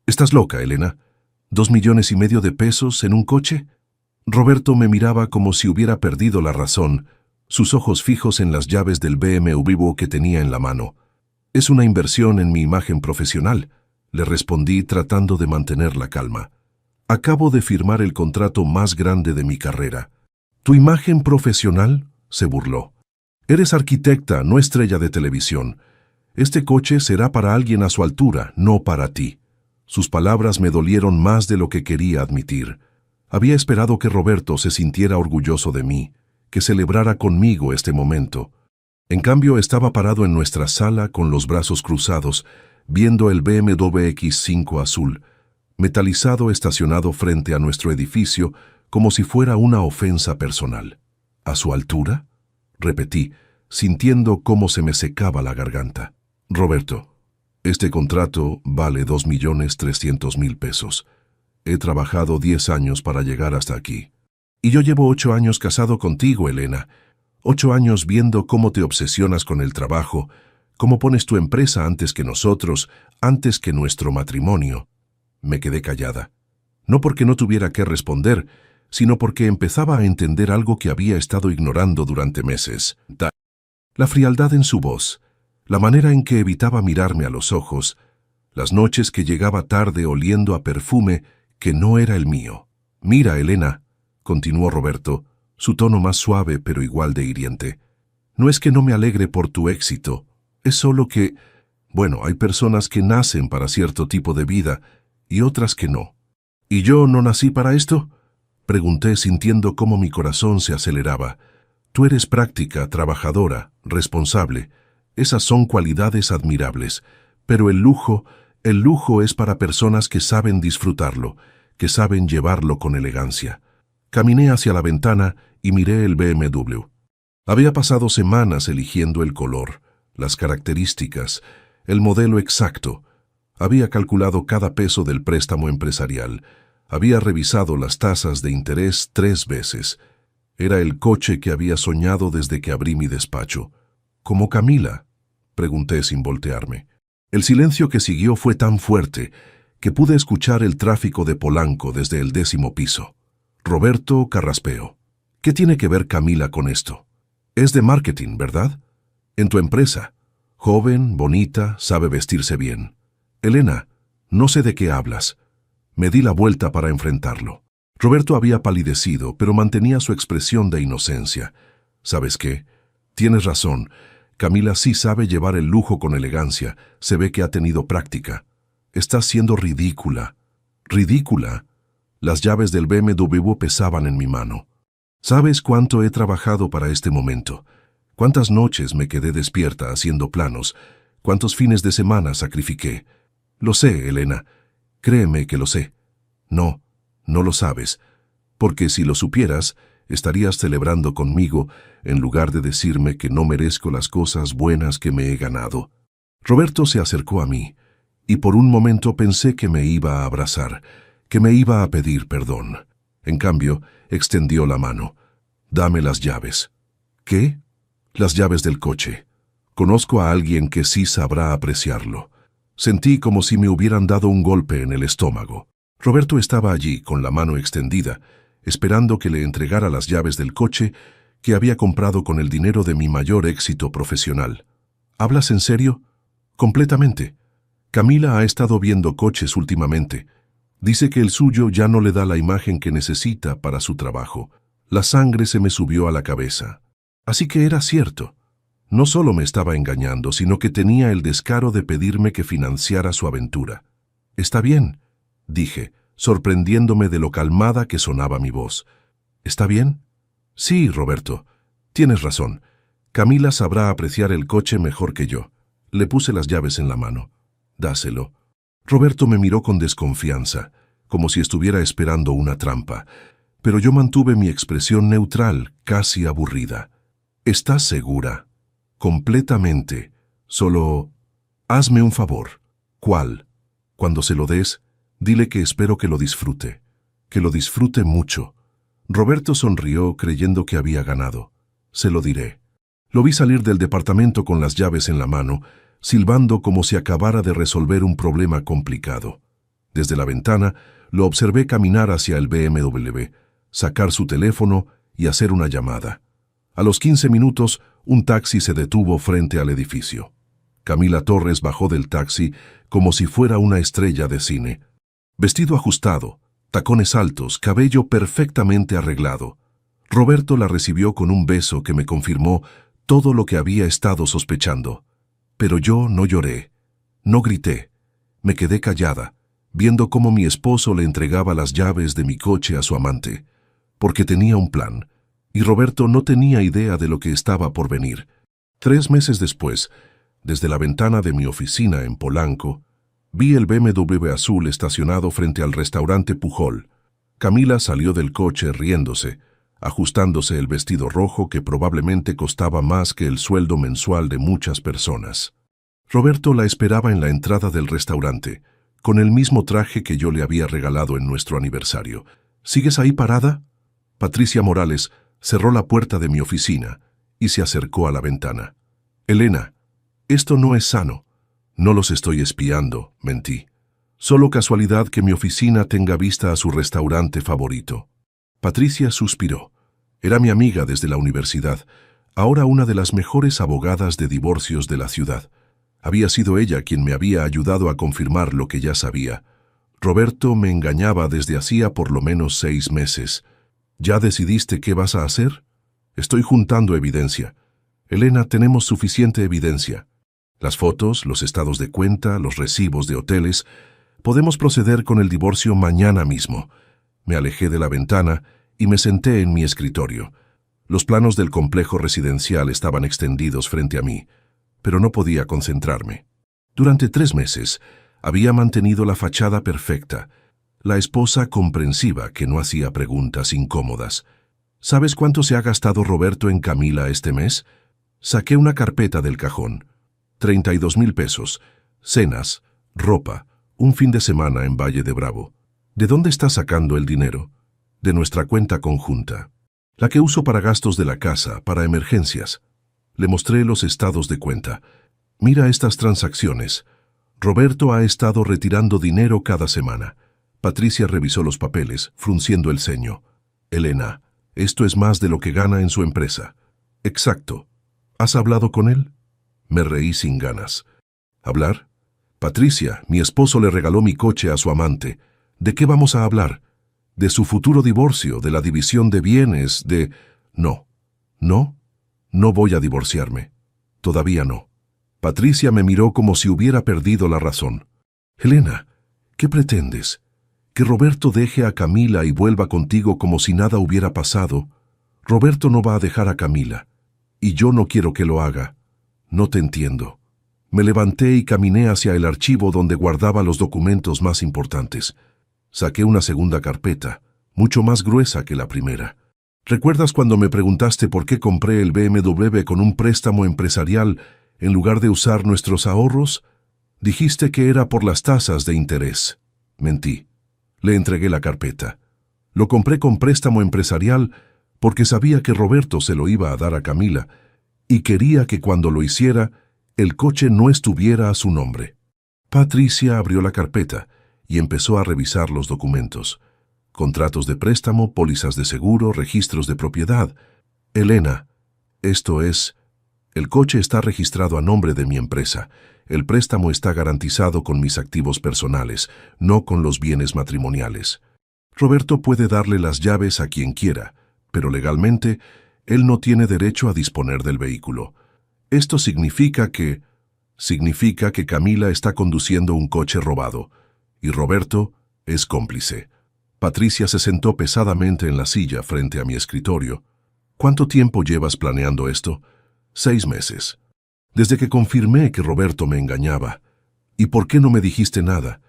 ¿Estás loca, Elena? ¿2,5 millones de pesos en un coche? Roberto me miraba como si hubiera perdido la razón, sus ojos fijos en las llaves del BMW que tenía en la mano. Es una inversión en mi imagen profesional, le respondí tratando de mantener la calma. Acabo de firmar el contrato más grande de mi carrera. ¿Tu imagen profesional?, se burló. Eres arquitecta, no estrella de televisión. Este coche será para alguien a su altura, no para ti. Sus palabras me dolieron más de lo que quería admitir. Había esperado que Roberto se sintiera orgulloso de mí, que celebrara conmigo este momento. En cambio, estaba parado en nuestra sala con los brazos cruzados, viendo el BMW X5 azul, metalizado estacionado frente a nuestro edificio como si fuera una ofensa personal. ¿A su altura?, repetí, sintiendo cómo se me secaba la garganta. Roberto, este contrato vale 2,300,000 pesos. He trabajado 10 años para llegar hasta aquí. Y yo llevo 8 años casado contigo, Elena. 8 años viendo cómo te obsesionas con el trabajo, cómo pones tu empresa antes que nosotros, antes que nuestro matrimonio. Me quedé callada. No porque no tuviera que responder, sino porque empezaba a entender algo que había estado ignorando durante meses. La frialdad en su voz, la manera en que evitaba mirarme a los ojos, las noches que llegaba tarde oliendo a perfume que no era el mío. Mira, Elena, continuó Roberto, su tono más suave pero igual de hiriente. No es que no me alegre por tu éxito, es solo que, bueno, hay personas que nacen para cierto tipo de vida y otras que no. ¿Y yo no nací para esto?, pregunté sintiendo cómo mi corazón se aceleraba. Tú eres práctica, trabajadora, responsable. Esas son cualidades admirables, pero el lujo es para personas que saben disfrutarlo, que saben llevarlo con elegancia. Caminé hacia la ventana y miré el BMW. Había pasado semanas eligiendo el color, las características, el modelo exacto. Había calculado cada peso del préstamo empresarial. Había revisado las tasas de interés 3 veces. Era el coche que había soñado desde que abrí mi despacho. ¿Como Camila?, pregunté sin voltearme. El silencio que siguió fue tan fuerte que pude escuchar el tráfico de Polanco desde el 10º piso. Roberto carraspeó. ¿Qué tiene que ver Camila con esto? Es de marketing, ¿verdad? En tu empresa. Joven, bonita, sabe vestirse bien. Elena, no sé de qué hablas. Me di la vuelta para enfrentarlo. Roberto había palidecido, pero mantenía su expresión de inocencia. ¿Sabes qué? Tienes razón. Camila sí sabe llevar el lujo con elegancia. Se ve que ha tenido práctica. Estás siendo ridícula. ¿Ridícula? Las llaves del BMW pesaban en mi mano. ¿Sabes cuánto he trabajado para este momento? ¿Cuántas noches me quedé despierta haciendo planos? ¿Cuántos fines de semana sacrifiqué? Lo sé, Elena. Créeme que lo sé. No, no lo sabes, porque si lo supieras, estarías celebrando conmigo en lugar de decirme que no merezco las cosas buenas que me he ganado. Roberto se acercó a mí, y por un momento pensé que me iba a abrazar, que me iba a pedir perdón. En cambio, extendió la mano. Dame las llaves. ¿Qué? Las llaves del coche. Conozco a alguien que sí sabrá apreciarlo. Sentí como si me hubieran dado un golpe en el estómago. Roberto estaba allí, con la mano extendida, esperando que le entregara las llaves del coche que había comprado con el dinero de mi mayor éxito profesional. ¿Hablas en serio? Completamente. Camila ha estado viendo coches últimamente. Dice que el suyo ya no le da la imagen que necesita para su trabajo. La sangre se me subió a la cabeza. Así que era cierto. No solo me estaba engañando, sino que tenía el descaro de pedirme que financiara su aventura. Está bien, dije, sorprendiéndome de lo calmada que sonaba mi voz. ¿Está bien? Sí, Roberto. Tienes razón. Camila sabrá apreciar el coche mejor que yo. Le puse las llaves en la mano. Dáselo. Roberto me miró con desconfianza, como si estuviera esperando una trampa, pero yo mantuve mi expresión neutral, casi aburrida. ¿Estás segura? Completamente. Solo, hazme un favor. ¿Cuál? Cuando se lo des, dile que espero que lo disfrute mucho. Roberto sonrió creyendo que había ganado. Se lo diré. Lo vi salir del departamento con las llaves en la mano, silbando como si acabara de resolver un problema complicado. Desde la ventana, lo observé caminar hacia el BMW, sacar su teléfono y hacer una llamada. A los 15 minutos, un taxi se detuvo frente al edificio. Camila Torres bajó del taxi como si fuera una estrella de cine. Vestido ajustado, tacones altos, cabello perfectamente arreglado. Roberto la recibió con un beso que me confirmó todo lo que había estado sospechando. Pero yo no lloré, no grité. Me quedé callada, viendo cómo mi esposo le entregaba las llaves de mi coche a su amante, porque tenía un plan, y Roberto no tenía idea de lo que estaba por venir. 3 meses después, desde la ventana de mi oficina en Polanco, vi el BMW azul estacionado frente al restaurante Pujol. Camila salió del coche riéndose, ajustándose el vestido rojo que probablemente costaba más que el sueldo mensual de muchas personas. Roberto la esperaba en la entrada del restaurante, con el mismo traje que yo le había regalado en nuestro aniversario. ¿Sigues ahí parada? Patricia Morales cerró la puerta de mi oficina y se acercó a la ventana. Elena, esto no es sano. No los estoy espiando, mentí. Solo casualidad que mi oficina tenga vista a su restaurante favorito. Patricia suspiró. Era mi amiga desde la universidad, ahora una de las mejores abogadas de divorcios de la ciudad. Había sido ella quien me había ayudado a confirmar lo que ya sabía. Roberto me engañaba desde hacía por lo menos 6 meses. ¿Ya decidiste qué vas a hacer? Estoy juntando evidencia. Elena, tenemos suficiente evidencia. Las fotos, los estados de cuenta, los recibos de hoteles. Podemos proceder con el divorcio mañana mismo. Me alejé de la ventana y me senté en mi escritorio. Los planos del complejo residencial estaban extendidos frente a mí, pero no podía concentrarme. Durante 3 meses había mantenido la fachada perfecta, la esposa comprensiva que no hacía preguntas incómodas. ¿Sabes cuánto se ha gastado Roberto en Camila este mes? Saqué una carpeta del cajón. 32,000 pesos, cenas, ropa, un fin de semana en Valle de Bravo. ¿De dónde está sacando el dinero? De nuestra cuenta conjunta, la que uso para gastos de la casa, para emergencias. Le mostré los estados de cuenta. Mira estas transacciones. Roberto ha estado retirando dinero cada semana. Patricia revisó los papeles, frunciendo el ceño. Elena, esto es más de lo que gana en su empresa. Exacto. ¿Has hablado con él? Me reí sin ganas. ¿Hablar? Patricia, mi esposo le regaló mi coche a su amante. ¿De qué vamos a hablar? De su futuro divorcio, de la división de bienes, de... No. ¿No? No voy a divorciarme. Todavía no. Patricia me miró como si hubiera perdido la razón. Elena, ¿qué pretendes? ¿Que Roberto deje a Camila y vuelva contigo como si nada hubiera pasado? Roberto no va a dejar a Camila. Y yo no quiero que lo haga. No te entiendo. Me levanté y caminé hacia el archivo donde guardaba los documentos más importantes. Saqué una segunda carpeta, mucho más gruesa que la primera. ¿Recuerdas cuando me preguntaste por qué compré el BMW con un préstamo empresarial en lugar de usar nuestros ahorros? Dijiste que era por las tasas de interés. Mentí. Le entregué la carpeta. Lo compré con préstamo empresarial porque sabía que Roberto se lo iba a dar a Camila y quería que cuando lo hiciera, el coche no estuviera a su nombre. Patricia abrió la carpeta y empezó a revisar los documentos. Contratos de préstamo, pólizas de seguro, registros de propiedad. Elena, esto es... El coche está registrado a nombre de mi empresa. El préstamo está garantizado con mis activos personales, no con los bienes matrimoniales. Roberto puede darle las llaves a quien quiera, pero legalmente, él no tiene derecho a disponer del vehículo. Esto significa que Camila está conduciendo un coche robado, y Roberto es cómplice. Patricia se sentó pesadamente en la silla frente a mi escritorio. ¿Cuánto tiempo llevas planeando esto? 6 meses. Desde que confirmé que Roberto me engañaba. ¿Y por qué no me dijiste nada?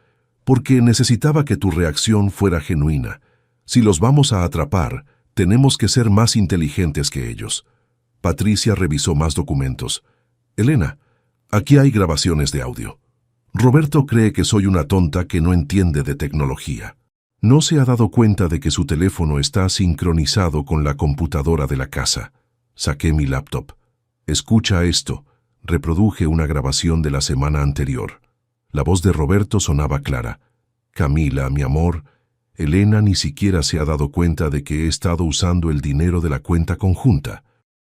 Porque necesitaba que tu reacción fuera genuina. Si los vamos a atrapar, tenemos que ser más inteligentes que ellos. Patricia revisó más documentos. Elena, aquí hay grabaciones de audio. Roberto cree que soy una tonta que no entiende de tecnología. No se ha dado cuenta de que su teléfono está sincronizado con la computadora de la casa. Saqué mi laptop. Escucha esto. Reproduje una grabación de la semana anterior. La voz de Roberto sonaba clara. Camila, mi amor, Elena ni siquiera se ha dado cuenta de que he estado usando el dinero de la cuenta conjunta.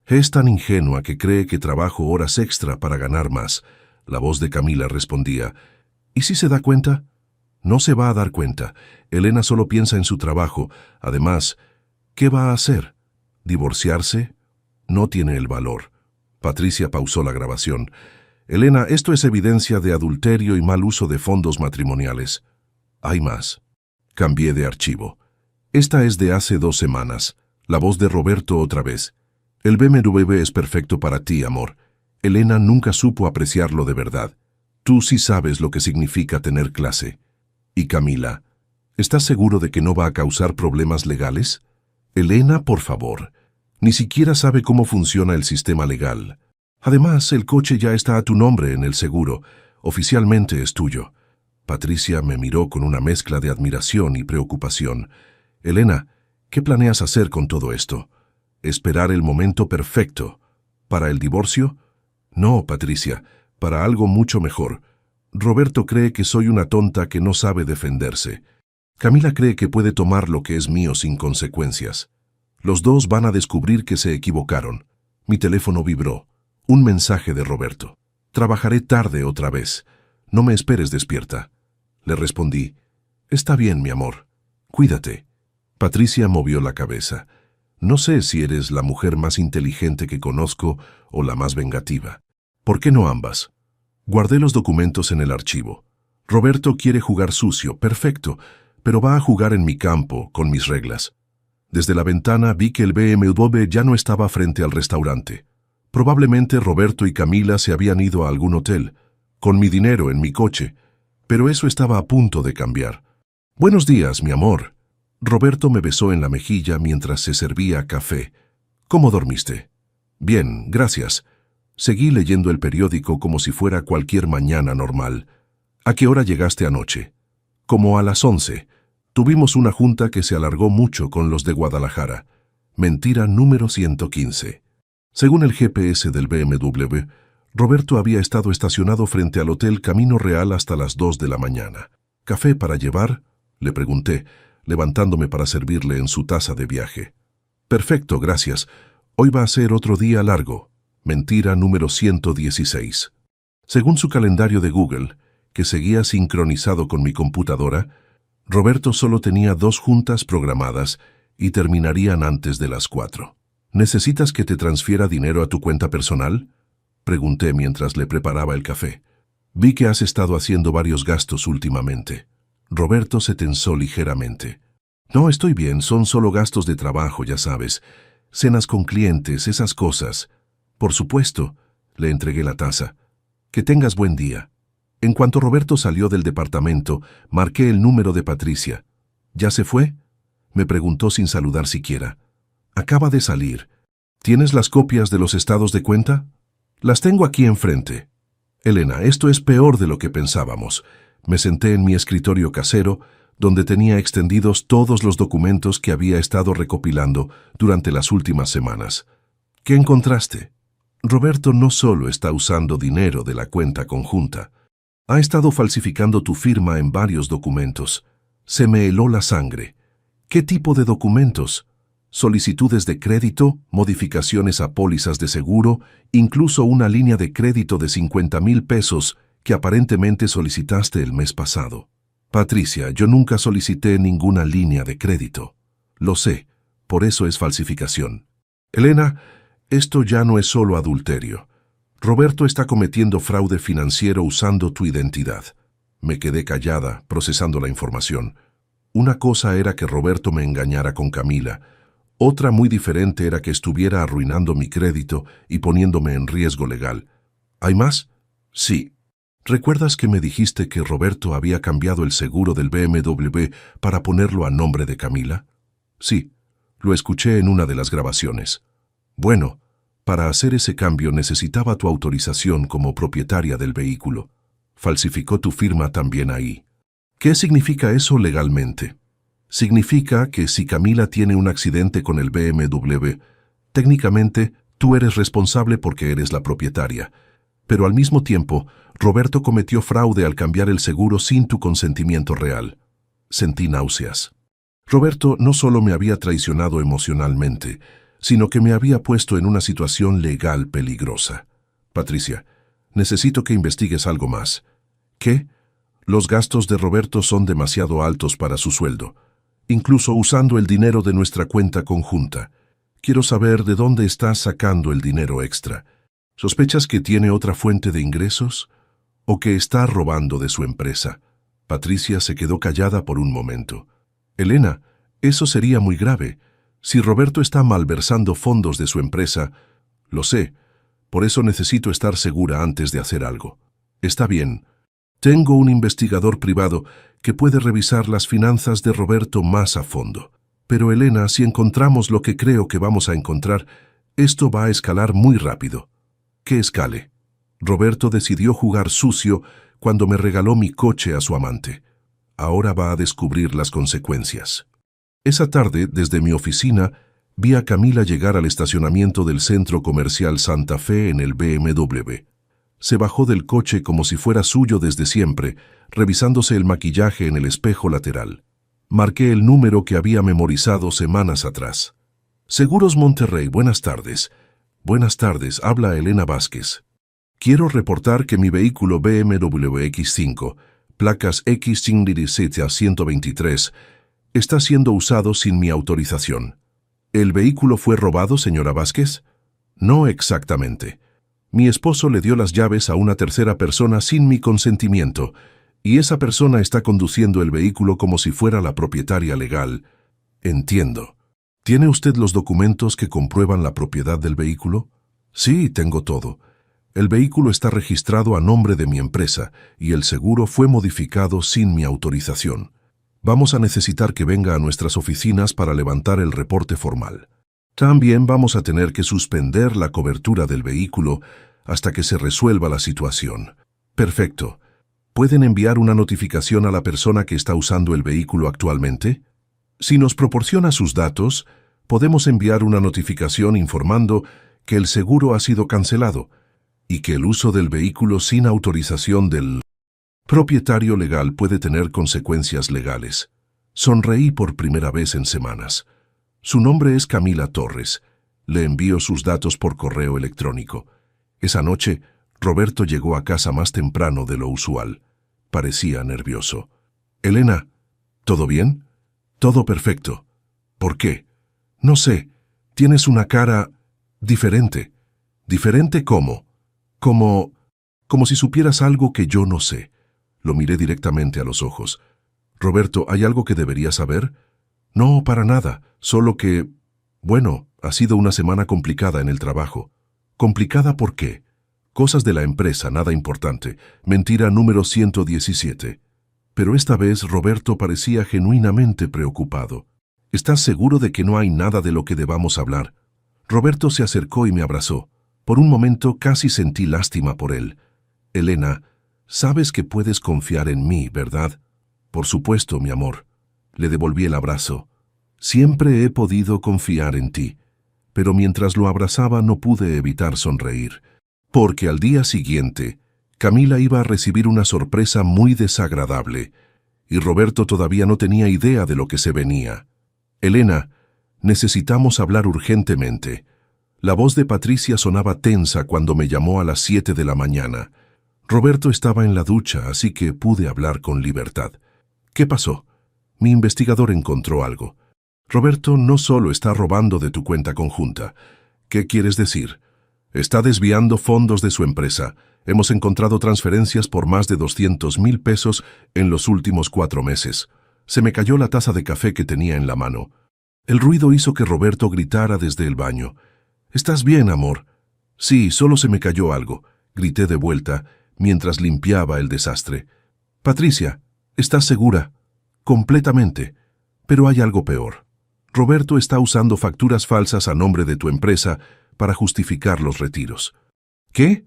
Es tan ingenua que cree que trabajo horas extra para ganar más. La voz de Camila respondía, ¿y si se da cuenta? No se va a dar cuenta. Elena solo piensa en su trabajo. Además, ¿qué va a hacer? ¿Divorciarse? No tiene el valor. Patricia pausó la grabación. Elena, esto es evidencia de adulterio y mal uso de fondos matrimoniales. Hay más. Cambié de archivo. Esta es de hace 2 semanas. La voz de Roberto otra vez. El BMW es perfecto para ti, amor. Elena nunca supo apreciarlo de verdad. Tú sí sabes lo que significa tener clase. Y Camila, ¿estás seguro de que no va a causar problemas legales? Elena, por favor. Ni siquiera sabe cómo funciona el sistema legal. Además, el coche ya está a tu nombre en el seguro. Oficialmente es tuyo. Patricia me miró con una mezcla de admiración y preocupación. Elena, ¿qué planeas hacer con todo esto? ¿Esperar el momento perfecto? ¿Para el divorcio? No, Patricia, para algo mucho mejor. Roberto cree que soy una tonta que no sabe defenderse. Camila cree que puede tomar lo que es mío sin consecuencias. Los dos van a descubrir que se equivocaron. Mi teléfono vibró. Un mensaje de Roberto. Trabajaré tarde otra vez. No me esperes despierta. Le respondí. Está bien, mi amor. Cuídate. Patricia movió la cabeza. No sé si eres la mujer más inteligente que conozco o la más vengativa. ¿Por qué no ambas? Guardé los documentos en el archivo. Roberto quiere jugar sucio, perfecto, pero va a jugar en mi campo, con mis reglas. Desde la ventana vi que el BMW ya no estaba frente al restaurante. Probablemente Roberto y Camila se habían ido a algún hotel, con mi dinero en mi coche, pero eso estaba a punto de cambiar. Buenos días, mi amor. Roberto me besó en la mejilla mientras se servía café. ¿Cómo dormiste? Bien, gracias. Seguí leyendo el periódico como si fuera cualquier mañana normal. ¿A qué hora llegaste anoche? Como a las 11. Tuvimos una junta que se alargó mucho con los de Guadalajara. Mentira número 115. Según el GPS del BMW, Roberto había estado estacionado frente al Hotel Camino Real hasta las 2 de la mañana. ¿Café para llevar? Le pregunté, levantándome para servirle en su taza de viaje. Perfecto, gracias. Hoy va a ser otro día largo. Mentira número 116. Según su calendario de Google, que seguía sincronizado con mi computadora, Roberto solo tenía 2 juntas programadas y terminarían antes de las 4. ¿Necesitas que te transfiera dinero a tu cuenta personal? Pregunté mientras le preparaba el café. Vi que has estado haciendo varios gastos últimamente. Roberto se tensó ligeramente. No, estoy bien, son solo gastos de trabajo, ya sabes. Cenas con clientes, esas cosas. Por supuesto, le entregué la taza. Que tengas buen día. En cuanto Roberto salió del departamento, marqué el número de Patricia. ¿Ya se fue? Me preguntó sin saludar siquiera. Acaba de salir. ¿Tienes las copias de los estados de cuenta? Las tengo aquí enfrente. Elena, esto es peor de lo que pensábamos. Me senté en mi escritorio casero, donde tenía extendidos todos los documentos que había estado recopilando durante las últimas semanas. ¿Qué encontraste? Roberto no solo está usando dinero de la cuenta conjunta. Ha estado falsificando tu firma en varios documentos. Se me heló la sangre. ¿Qué tipo de documentos? Solicitudes de crédito, modificaciones a pólizas de seguro, incluso una línea de crédito de 50,000 pesos que aparentemente solicitaste el mes pasado. Patricia, yo nunca solicité ninguna línea de crédito. Lo sé, por eso es falsificación. Elena, esto ya no es solo adulterio. Roberto está cometiendo fraude financiero usando tu identidad. Me quedé callada, procesando la información. Una cosa era que Roberto me engañara con Camila. Otra muy diferente era que estuviera arruinando mi crédito y poniéndome en riesgo legal. ¿Hay más? Sí. ¿Recuerdas que me dijiste que Roberto había cambiado el seguro del BMW para ponerlo a nombre de Camila? Sí, lo escuché en una de las grabaciones. Bueno, para hacer ese cambio necesitaba tu autorización como propietaria del vehículo. Falsificó tu firma también ahí. ¿Qué significa eso legalmente? Significa que si Camila tiene un accidente con el BMW, técnicamente tú eres responsable porque eres la propietaria. Pero al mismo tiempo, Roberto cometió fraude al cambiar el seguro sin tu consentimiento real. Sentí náuseas. Roberto no solo me había traicionado emocionalmente, sino que me había puesto en una situación legal peligrosa. Patricia, necesito que investigues algo más. ¿Qué? Los gastos de Roberto son demasiado altos para su sueldo, incluso usando el dinero de nuestra cuenta conjunta. Quiero saber de dónde estás sacando el dinero extra. ¿Sospechas que tiene otra fuente de ingresos? ¿O que está robando de su empresa? Patricia se quedó callada por un momento. Elena, eso sería muy grave. Si Roberto está malversando fondos de su empresa, lo sé, por eso necesito estar segura antes de hacer algo. Está bien. Tengo un investigador privado que puede revisar las finanzas de Roberto más a fondo. Pero Elena, si encontramos lo que creo que vamos a encontrar, esto va a escalar muy rápido. ¿Qué escale? Roberto decidió jugar sucio cuando me regaló mi coche a su amante. Ahora va a descubrir las consecuencias. Esa tarde, desde mi oficina, vi a Camila llegar al estacionamiento del centro comercial Santa Fe en el BMW. Se bajó del coche como si fuera suyo desde siempre, revisándose el maquillaje en el espejo lateral. Marqué el número que había memorizado semanas atrás. Seguros Monterrey, buenas tardes. Buenas tardes, habla Elena Vázquez. Quiero reportar que mi vehículo BMW X5, placas X517-123, está siendo usado sin mi autorización. ¿El vehículo fue robado, señora Vázquez? No exactamente. Mi esposo le dio las llaves a una tercera persona sin mi consentimiento, y esa persona está conduciendo el vehículo como si fuera la propietaria legal. Entiendo. ¿Tiene usted los documentos que comprueban la propiedad del vehículo? Sí, tengo todo. El vehículo está registrado a nombre de mi empresa y el seguro fue modificado sin mi autorización. Vamos a necesitar que venga a nuestras oficinas para levantar el reporte formal. También vamos a tener que suspender la cobertura del vehículo hasta que se resuelva la situación. Perfecto. ¿Pueden enviar una notificación a la persona que está usando el vehículo actualmente? Si nos proporciona sus datos, podemos enviar una notificación informando que el seguro ha sido cancelado y que el uso del vehículo sin autorización del propietario legal puede tener consecuencias legales. Sonreí por primera vez en semanas. Su nombre es Camila Torres. Le envío sus datos por correo electrónico. Esa noche, Roberto llegó a casa más temprano de lo usual. Parecía nervioso. Elena, ¿todo bien? Todo perfecto. ¿Por qué? No sé. Tienes una cara diferente. ¿Diferente cómo? Como si supieras algo que yo no sé. Lo miré directamente a los ojos. Roberto, ¿hay algo que debería saber? No, para nada. Solo que... Bueno, ha sido una semana complicada en el trabajo. ¿Complicada por qué? Cosas de la empresa, nada importante. Mentira número 117. Pero esta vez Roberto parecía genuinamente preocupado. ¿Estás seguro de que no hay nada de lo que debamos hablar? Roberto se acercó y me abrazó. Por un momento casi sentí lástima por él. Elena, sabes que puedes confiar en mí, ¿verdad? Por supuesto, mi amor. Le devolví el abrazo. Siempre he podido confiar en ti. Pero mientras lo abrazaba no pude evitar sonreír. Porque al día siguiente, Camila iba a recibir una sorpresa muy desagradable, y Roberto todavía no tenía idea de lo que se venía. Elena, necesitamos hablar urgentemente. La voz de Patricia sonaba tensa cuando me llamó a las 7 de la mañana. Roberto estaba en la ducha, así que pude hablar con libertad. ¿Qué pasó? Mi investigador encontró algo. Roberto no solo está robando de tu cuenta conjunta. ¿Qué quieres decir? Está desviando fondos de su empresa. Hemos encontrado transferencias por más de 200,000 pesos en los últimos 4 meses. Se me cayó la taza de café que tenía en la mano. El ruido hizo que Roberto gritara desde el baño. ¿Estás bien, amor? Sí, solo se me cayó algo, grité de vuelta mientras limpiaba el desastre. Patricia, ¿estás segura? Completamente. Pero hay algo peor. Roberto está usando facturas falsas a nombre de tu empresa para justificar los retiros. ¿Qué?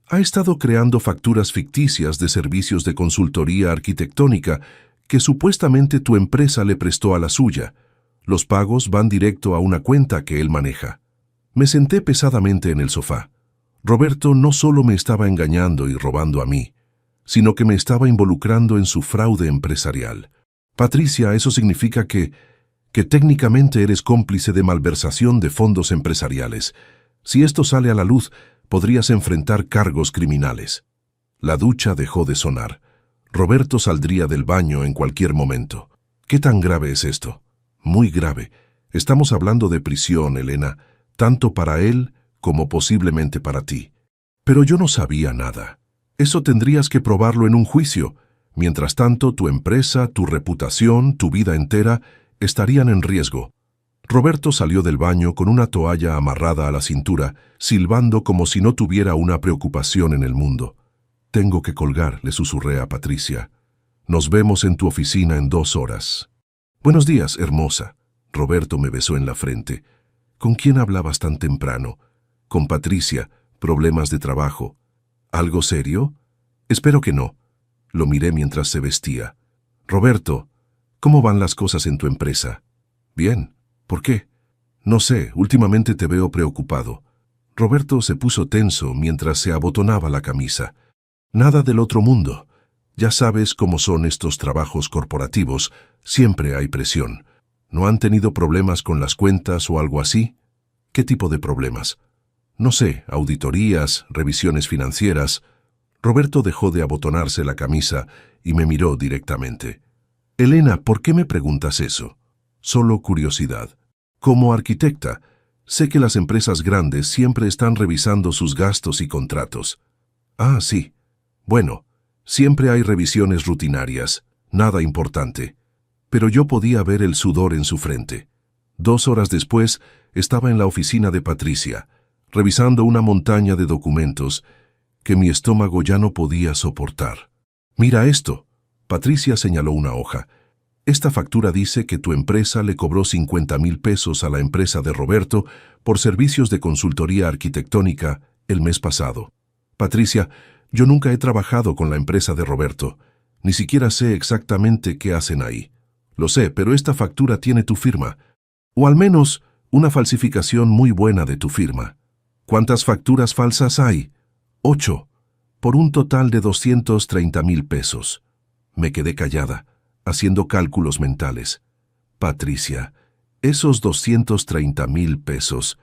Ha estado creando facturas ficticias de servicios de consultoría arquitectónica que supuestamente tu empresa le prestó a la suya. Los pagos van directo a una cuenta que él maneja. Me senté pesadamente en el sofá. Roberto no solo me estaba engañando y robando a mí, sino que me estaba involucrando en su fraude empresarial. Patricia, eso significa que técnicamente eres cómplice de malversación de fondos empresariales. Si esto sale a la luz, podrías enfrentar cargos criminales. La ducha dejó de sonar. Roberto saldría del baño en cualquier momento. ¿Qué tan grave es esto? Muy grave. Estamos hablando de prisión, Elena, tanto para él como posiblemente para ti. Pero yo no sabía nada. Eso tendrías que probarlo en un juicio. Mientras tanto, tu empresa, tu reputación, tu vida entera estarían en riesgo. Roberto salió del baño con una toalla amarrada a la cintura, silbando como si no tuviera una preocupación en el mundo. «Tengo que colgar», le susurré a Patricia. «Nos vemos en tu oficina en 2 horas». «Buenos días, hermosa». Roberto me besó en la frente. «¿Con quién hablabas tan temprano?» «Con Patricia. Problemas de trabajo». «¿Algo serio?» «Espero que no». Lo miré mientras se vestía. «Roberto, ¿cómo van las cosas en tu empresa?» «Bien. ¿Por qué?» «No sé, últimamente te veo preocupado». Roberto se puso tenso mientras se abotonaba la camisa. «Nada del otro mundo. Ya sabes cómo son estos trabajos corporativos, siempre hay presión. ¿No han tenido problemas con las cuentas o algo así?» «¿Qué tipo de problemas?» «No sé, auditorías, revisiones financieras». Roberto dejó de abotonarse la camisa y me miró directamente. «Elena, ¿por qué me preguntas eso?» «Solo curiosidad. Como arquitecta, sé que las empresas grandes siempre están revisando sus gastos y contratos». «Ah, sí. Bueno, siempre hay revisiones rutinarias, nada importante». Pero yo podía ver el sudor en su frente. 2 horas después, estaba en la oficina de Patricia, revisando una montaña de documentos que mi estómago ya no podía soportar. «Mira esto». Patricia señaló una hoja. «Esta factura dice que tu empresa le cobró 50,000 pesos a la empresa de Roberto por servicios de consultoría arquitectónica el mes pasado». «Patricia, yo nunca he trabajado con la empresa de Roberto. Ni siquiera sé exactamente qué hacen ahí». «Lo sé, pero esta factura tiene tu firma. O al menos una falsificación muy buena de tu firma». «¿Cuántas facturas falsas hay?» 8, por un total de 230,000 pesos. Me quedé callada, haciendo cálculos mentales. «Patricia, esos 230,000 pesos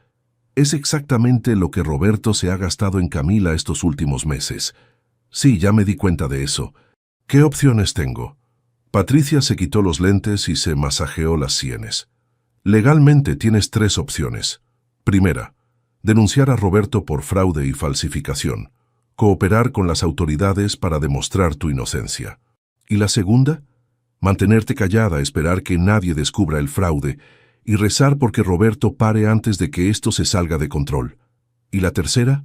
es exactamente lo que Roberto se ha gastado en Camila estos últimos meses». «Sí, ya me di cuenta de eso. ¿Qué opciones tengo?» Patricia se quitó los lentes y se masajeó las sienes. «Legalmente tienes 3 opciones. Primera, denunciar a Roberto por fraude y falsificación. Cooperar con las autoridades para demostrar tu inocencia. Y la segunda, mantenerte callada, esperar que nadie descubra el fraude y rezar porque Roberto pare antes de que esto se salga de control. Y la tercera,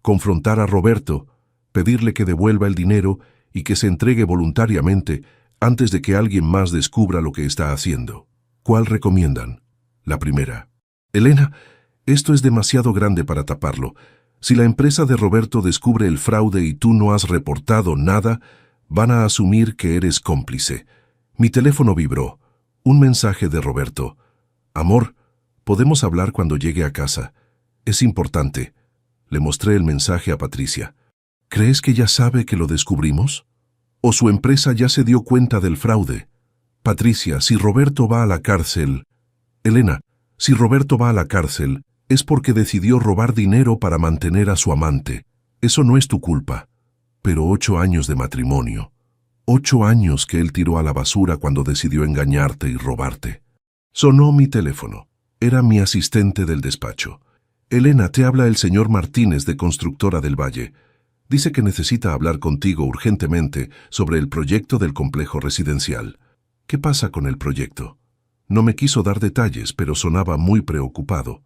confrontar a Roberto, pedirle que devuelva el dinero y que se entregue voluntariamente antes de que alguien más descubra lo que está haciendo». «¿Cuál recomiendan?» «La primera». «Elena, esto es demasiado grande para taparlo. Si la empresa de Roberto descubre el fraude y tú no has reportado nada, van a asumir que eres cómplice». Mi teléfono vibró. Un mensaje de Roberto. «Amor, podemos hablar cuando llegue a casa. Es importante». Le mostré el mensaje a Patricia. «¿Crees que ya sabe que lo descubrimos? ¿O su empresa ya se dio cuenta del fraude?» «Patricia, si Roberto va a la cárcel...» «Elena, si Roberto va a la cárcel, es porque decidió robar dinero para mantener a su amante. Eso no es tu culpa». «Pero 8 años de matrimonio. 8 años que él tiró a la basura cuando decidió engañarte y robarte». Sonó mi teléfono. Era mi asistente del despacho. «Elena, te habla el señor Martínez de Constructora del Valle. Dice que necesita hablar contigo urgentemente sobre el proyecto del complejo residencial». «¿Qué pasa con el proyecto?» No me quiso dar detalles, pero sonaba muy preocupado.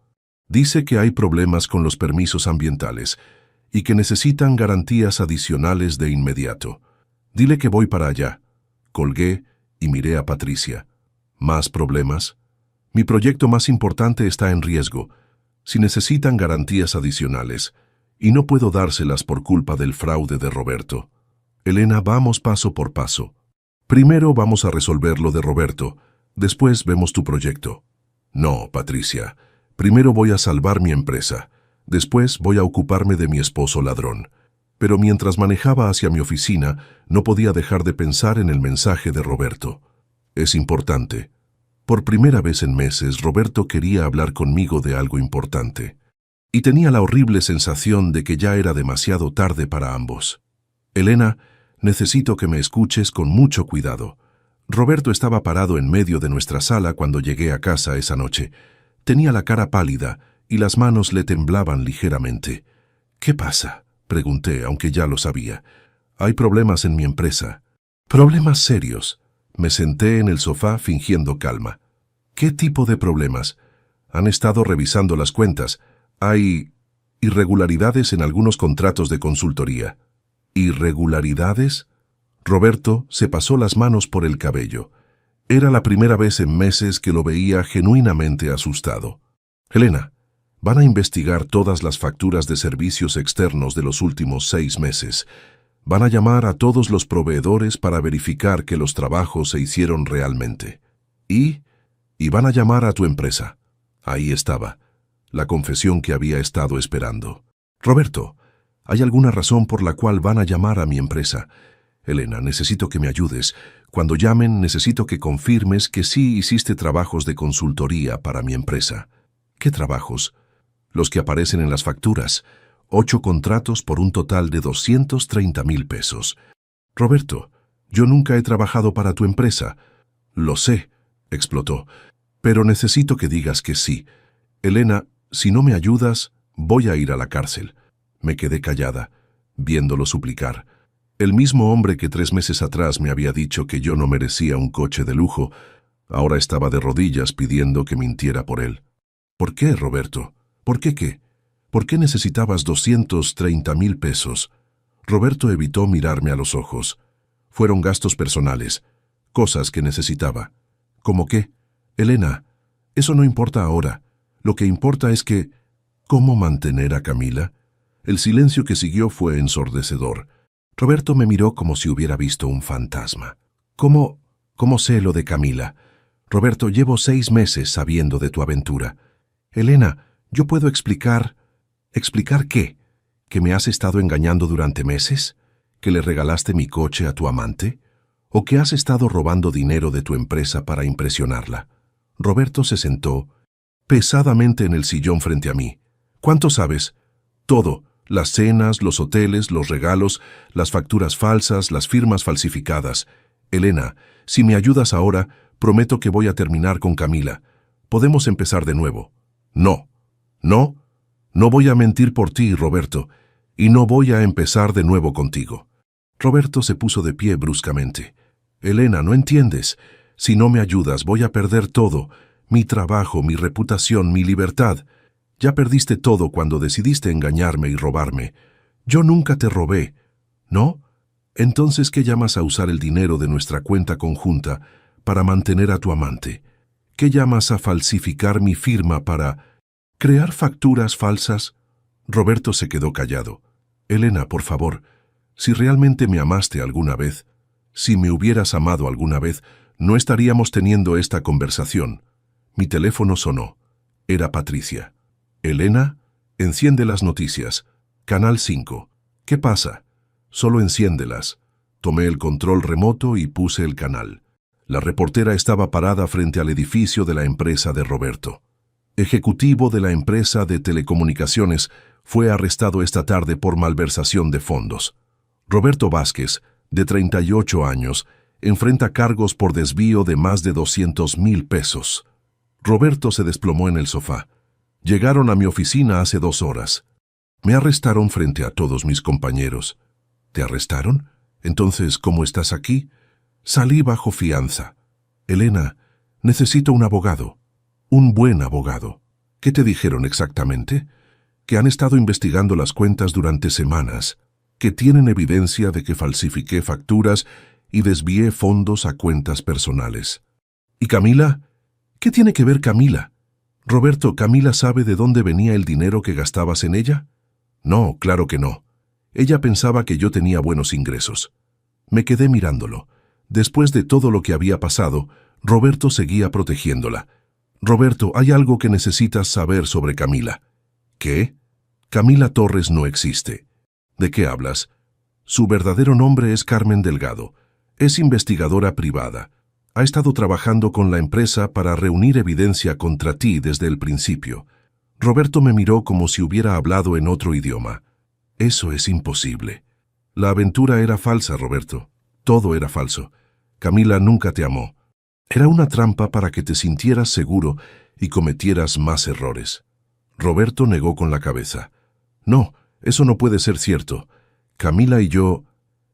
«Dice que hay problemas con los permisos ambientales y que necesitan garantías adicionales de inmediato. Dile que voy para allá». Colgué y miré a Patricia. «¿Más problemas?» «Mi proyecto más importante está en riesgo. Si necesitan garantías adicionales, y no puedo dárselas por culpa del fraude de Roberto». «Elena, vamos paso por paso. Primero vamos a resolver lo de Roberto, después vemos tu proyecto». «No, Patricia. Primero voy a salvar mi empresa. Después voy a ocuparme de mi esposo ladrón». Pero mientras manejaba hacia mi oficina, no podía dejar de pensar en el mensaje de Roberto. Es importante. Por primera vez en meses, Roberto quería hablar conmigo de algo importante. Y tenía la horrible sensación de que ya era demasiado tarde para ambos. Elena, necesito que me escuches con mucho cuidado. Roberto estaba parado en medio de nuestra sala cuando llegué a casa esa noche. Tenía la cara pálida y las manos le temblaban ligeramente. «¿Qué pasa?», pregunté, aunque ya lo sabía. «Hay problemas en mi empresa». «¿Problemas serios?». Me senté en el sofá fingiendo calma. «¿Qué tipo de problemas?». «Han estado revisando las cuentas. Hay irregularidades en algunos contratos de consultoría». «¿Irregularidades?». Roberto se pasó las manos por el cabello. Era la primera vez en meses que lo veía genuinamente asustado. «Elena, van a investigar todas las facturas de servicios externos de los últimos 6 meses. Van a llamar a todos los proveedores para verificar que los trabajos se hicieron realmente. Y van a llamar a tu empresa». Ahí estaba, la confesión que había estado esperando. «Roberto, ¿hay alguna razón por la cual van a llamar a mi empresa? Elena, necesito que me ayudes. Cuando llamen, necesito que confirmes que sí hiciste trabajos de consultoría para mi empresa». «¿Qué trabajos?». «Los que aparecen en las facturas. 8 contratos por un total de 230,000 pesos». «Roberto, yo nunca he trabajado para tu empresa». «Lo sé», explotó, «pero necesito que digas que sí. Elena, si no me ayudas, voy a ir a la cárcel». Me quedé callada, viéndolo suplicar. El mismo hombre que 3 meses atrás me había dicho que yo no merecía un coche de lujo, ahora estaba de rodillas pidiendo que mintiera por él. «¿Por qué, Roberto? ¿Por qué qué? ¿Por qué necesitabas 230,000 pesos?» Roberto evitó mirarme a los ojos. «Fueron gastos personales, cosas que necesitaba». «¿Cómo qué?». «Elena, eso no importa ahora. Lo que importa es que…». «¿Cómo mantener a Camila?». El silencio que siguió fue ensordecedor. Roberto me miró como si hubiera visto un fantasma. ¿Cómo sé lo de Camila? Roberto, llevo 6 meses sabiendo de tu aventura. Elena, yo puedo explicar… ¿Explicar qué? ¿Que me has estado engañando durante meses? ¿Que le regalaste mi coche a tu amante? ¿O que has estado robando dinero de tu empresa para impresionarla? Roberto se sentó pesadamente en el sillón frente a mí. ¿Cuánto sabes? Todo. Las cenas, los hoteles, los regalos, las facturas falsas, las firmas falsificadas. Elena, si me ayudas ahora, prometo que voy a terminar con Camila. Podemos empezar de nuevo. No. No. No voy a mentir por ti, Roberto, y no voy a empezar de nuevo contigo. Roberto se puso de pie bruscamente. Elena, no entiendes. Si no me ayudas, voy a perder todo. Mi trabajo, mi reputación, mi libertad. Ya perdiste todo cuando decidiste engañarme y robarme. Yo nunca te robé, ¿no? Entonces, ¿qué llamas a usar el dinero de nuestra cuenta conjunta para mantener a tu amante? ¿Qué llamas a falsificar mi firma para crear facturas falsas? Roberto se quedó callado. Elena, por favor, si realmente me amaste alguna vez, si me hubieras amado alguna vez, no estaríamos teniendo esta conversación. Mi teléfono sonó. Era Patricia. Elena, enciende las noticias. Canal 5. ¿Qué pasa? Solo enciéndelas. Tomé el control remoto y puse el canal. La reportera estaba parada frente al edificio de la empresa de Roberto. Ejecutivo de la empresa de telecomunicaciones fue arrestado esta tarde por malversación de fondos. Roberto Vázquez, de 38 años, enfrenta cargos por desvío de más de 200,000 pesos. Roberto se desplomó en el sofá. Llegaron a mi oficina hace 2 horas. Me arrestaron frente a todos mis compañeros. ¿Te arrestaron? Entonces, ¿cómo estás aquí? Salí bajo fianza. Elena, necesito un abogado. Un buen abogado. ¿Qué te dijeron exactamente? Que han estado investigando las cuentas durante semanas, que tienen evidencia de que falsifiqué facturas y desvié fondos a cuentas personales. ¿Y Camila? ¿Qué tiene que ver Camila? Roberto, ¿Camila sabe de dónde venía el dinero que gastabas en ella? No, claro que no. Ella pensaba que yo tenía buenos ingresos. Me quedé mirándolo. Después de todo lo que había pasado, Roberto seguía protegiéndola. Roberto, hay algo que necesitas saber sobre Camila. ¿Qué? Camila Torres no existe. ¿De qué hablas? Su verdadero nombre es Carmen Delgado. Es investigadora privada. Ha estado trabajando con la empresa para reunir evidencia contra ti desde el principio. Roberto me miró como si hubiera hablado en otro idioma. Eso es imposible. La aventura era falsa, Roberto. Todo era falso. Camila nunca te amó. Era una trampa para que te sintieras seguro y cometieras más errores. Roberto negó con la cabeza. No, eso no puede ser cierto. Camila y yo...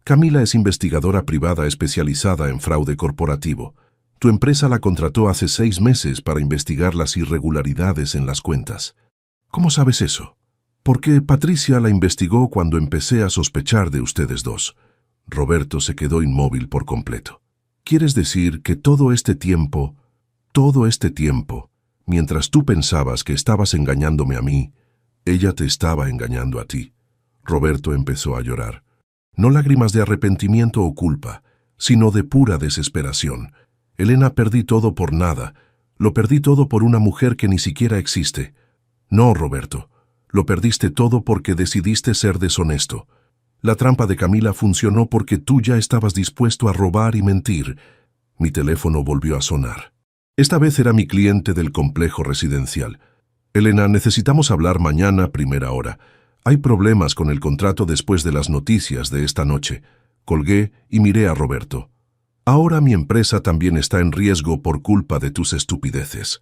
Camila es investigadora privada especializada en fraude corporativo. Tu empresa la contrató hace 6 meses para investigar las irregularidades en las cuentas. ¿Cómo sabes eso? Porque Patricia la investigó cuando empecé a sospechar de ustedes dos. Roberto se quedó inmóvil por completo. ¿Quieres decir que todo este tiempo, mientras tú pensabas que estabas engañándome a mí, ella te estaba engañando a ti? Roberto empezó a llorar. No lágrimas de arrepentimiento o culpa, sino de pura desesperación. Elena, perdí todo por nada. Lo perdí todo por una mujer que ni siquiera existe. No, Roberto. Lo perdiste todo porque decidiste ser deshonesto. La trampa de Camila funcionó porque tú ya estabas dispuesto a robar y mentir. Mi teléfono volvió a sonar. Esta vez era mi cliente del complejo residencial. Elena, necesitamos hablar mañana a primera hora. Hay problemas con el contrato después de las noticias de esta noche. Colgué y miré a Roberto. Ahora mi empresa también está en riesgo por culpa de tus estupideces.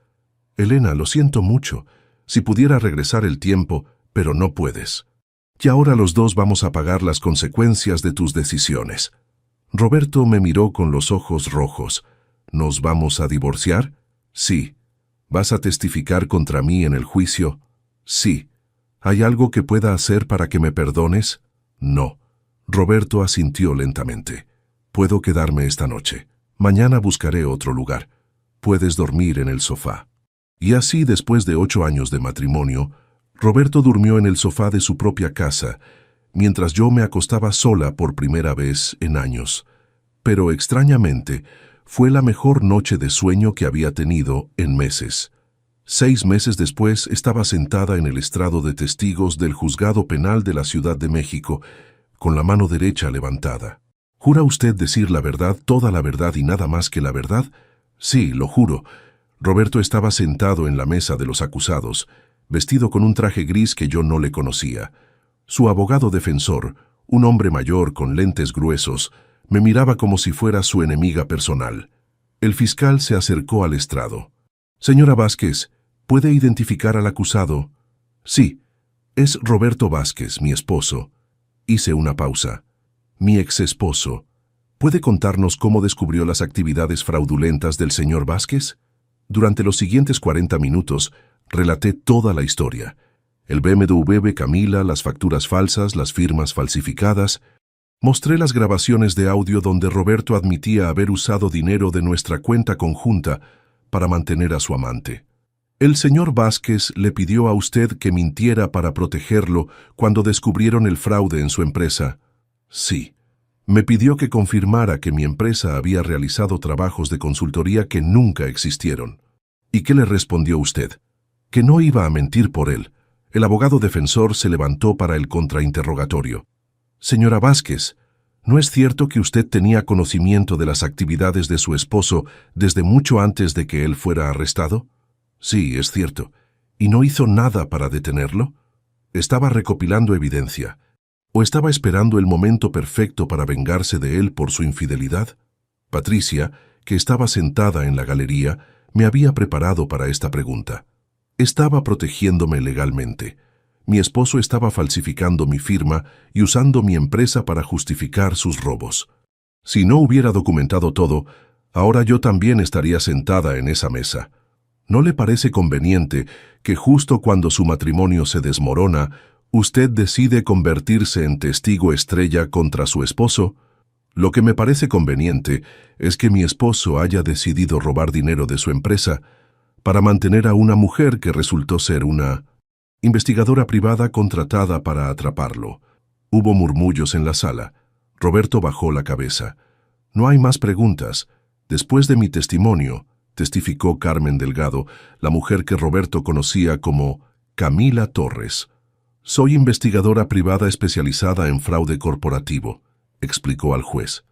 Elena, lo siento mucho. Si pudiera regresar el tiempo, pero no puedes. Y ahora los dos vamos a pagar las consecuencias de tus decisiones. Roberto me miró con los ojos rojos. ¿Nos vamos a divorciar? Sí. ¿Vas a testificar contra mí en el juicio? Sí. ¿Hay algo que pueda hacer para que me perdones? No. Roberto asintió lentamente. Puedo quedarme esta noche. Mañana buscaré otro lugar. Puedes dormir en el sofá. Y así, después de 8 años de matrimonio, Roberto durmió en el sofá de su propia casa, mientras yo me acostaba sola por primera vez en años. Pero extrañamente, fue la mejor noche de sueño que había tenido en meses. 6 meses después estaba sentada en el estrado de testigos del Juzgado Penal de la Ciudad de México, con la mano derecha levantada. ¿Jura usted decir la verdad, toda la verdad y nada más que la verdad? Sí, lo juro. Roberto estaba sentado en la mesa de los acusados, vestido con un traje gris que yo no le conocía. Su abogado defensor, un hombre mayor con lentes gruesos, me miraba como si fuera su enemiga personal. El fiscal se acercó al estrado. Señora Vázquez, ¿puede identificar al acusado? Sí, es Roberto Vázquez, mi esposo. Hice una pausa. Mi exesposo. ¿Puede contarnos cómo descubrió las actividades fraudulentas del señor Vázquez? Durante los siguientes 40 minutos, relaté toda la historia. El BMW de Camila, las facturas falsas, las firmas falsificadas. Mostré las grabaciones de audio donde Roberto admitía haber usado dinero de nuestra cuenta conjunta para mantener a su amante. El señor Vázquez le pidió a usted que mintiera para protegerlo cuando descubrieron el fraude en su empresa. Sí. Me pidió que confirmara que mi empresa había realizado trabajos de consultoría que nunca existieron. ¿Y qué le respondió usted? Que no iba a mentir por él. El abogado defensor se levantó para el contrainterrogatorio. Señora Vázquez, ¿no es cierto que usted tenía conocimiento de las actividades de su esposo desde mucho antes de que él fuera arrestado? Sí, es cierto. ¿Y no hizo nada para detenerlo? ¿Estaba recopilando evidencia? ¿O estaba esperando el momento perfecto para vengarse de él por su infidelidad? Patricia, que estaba sentada en la galería, me había preparado para esta pregunta. Estaba protegiéndome legalmente. Mi esposo estaba falsificando mi firma y usando mi empresa para justificar sus robos. Si no hubiera documentado todo, ahora yo también estaría sentada en esa mesa. ¿No le parece conveniente que justo cuando su matrimonio se desmorona, usted decide convertirse en testigo estrella contra su esposo? Lo que me parece conveniente es que mi esposo haya decidido robar dinero de su empresa para mantener a una mujer que resultó ser una investigadora privada contratada para atraparlo. Hubo murmullos en la sala. Roberto bajó la cabeza. No hay más preguntas. Después de mi testimonio, testificó Carmen Delgado, la mujer que Roberto conocía como Camila Torres. Soy investigadora privada especializada en fraude corporativo, explicó al juez.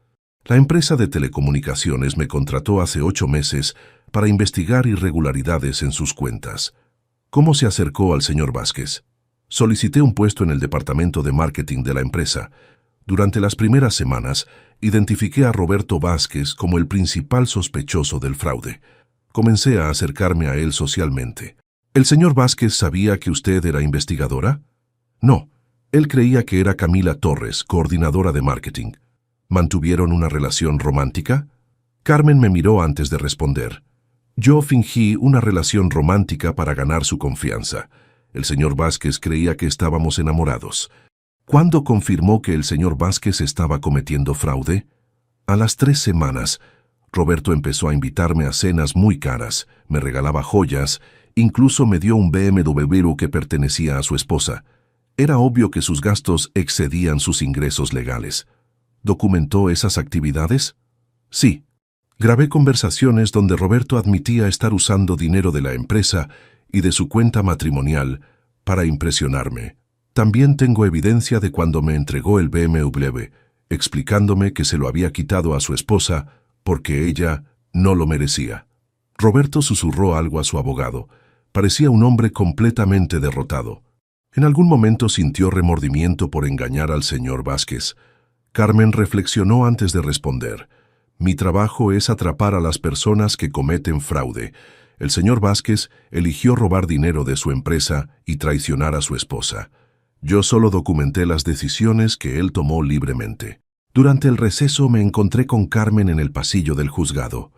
La empresa de telecomunicaciones me contrató hace 8 meses para investigar irregularidades en sus cuentas. ¿Cómo se acercó al señor Vázquez? Solicité un puesto en el departamento de marketing de la empresa. Durante las primeras semanas, identifiqué a Roberto Vázquez como el principal sospechoso del fraude. Comencé a acercarme a él socialmente. ¿El señor Vázquez sabía que usted era investigadora? No. Él creía que era Camila Torres, coordinadora de marketing. ¿Mantuvieron una relación romántica? Carmen me miró antes de responder. Yo fingí una relación romántica para ganar su confianza. El señor Vázquez creía que estábamos enamorados. ¿Cuándo confirmó que el señor Vázquez estaba cometiendo fraude? A las 3 semanas. Roberto empezó a invitarme a cenas muy caras, me regalaba joyas, incluso me dio un BMW que pertenecía a su esposa. Era obvio que sus gastos excedían sus ingresos legales. ¿Documentó esas actividades? Sí. Grabé conversaciones donde Roberto admitía estar usando dinero de la empresa y de su cuenta matrimonial para impresionarme. También tengo evidencia de cuando me entregó el BMW, explicándome que se lo había quitado a su esposa porque ella no lo merecía. Roberto susurró algo a su abogado. Parecía un hombre completamente derrotado. En algún momento sintió remordimiento por engañar al señor Vázquez. Carmen reflexionó antes de responder. Mi trabajo es atrapar a las personas que cometen fraude. El señor Vázquez eligió robar dinero de su empresa y traicionar a su esposa. Yo solo documenté las decisiones que él tomó libremente. Durante el receso me encontré con Carmen en el pasillo del juzgado.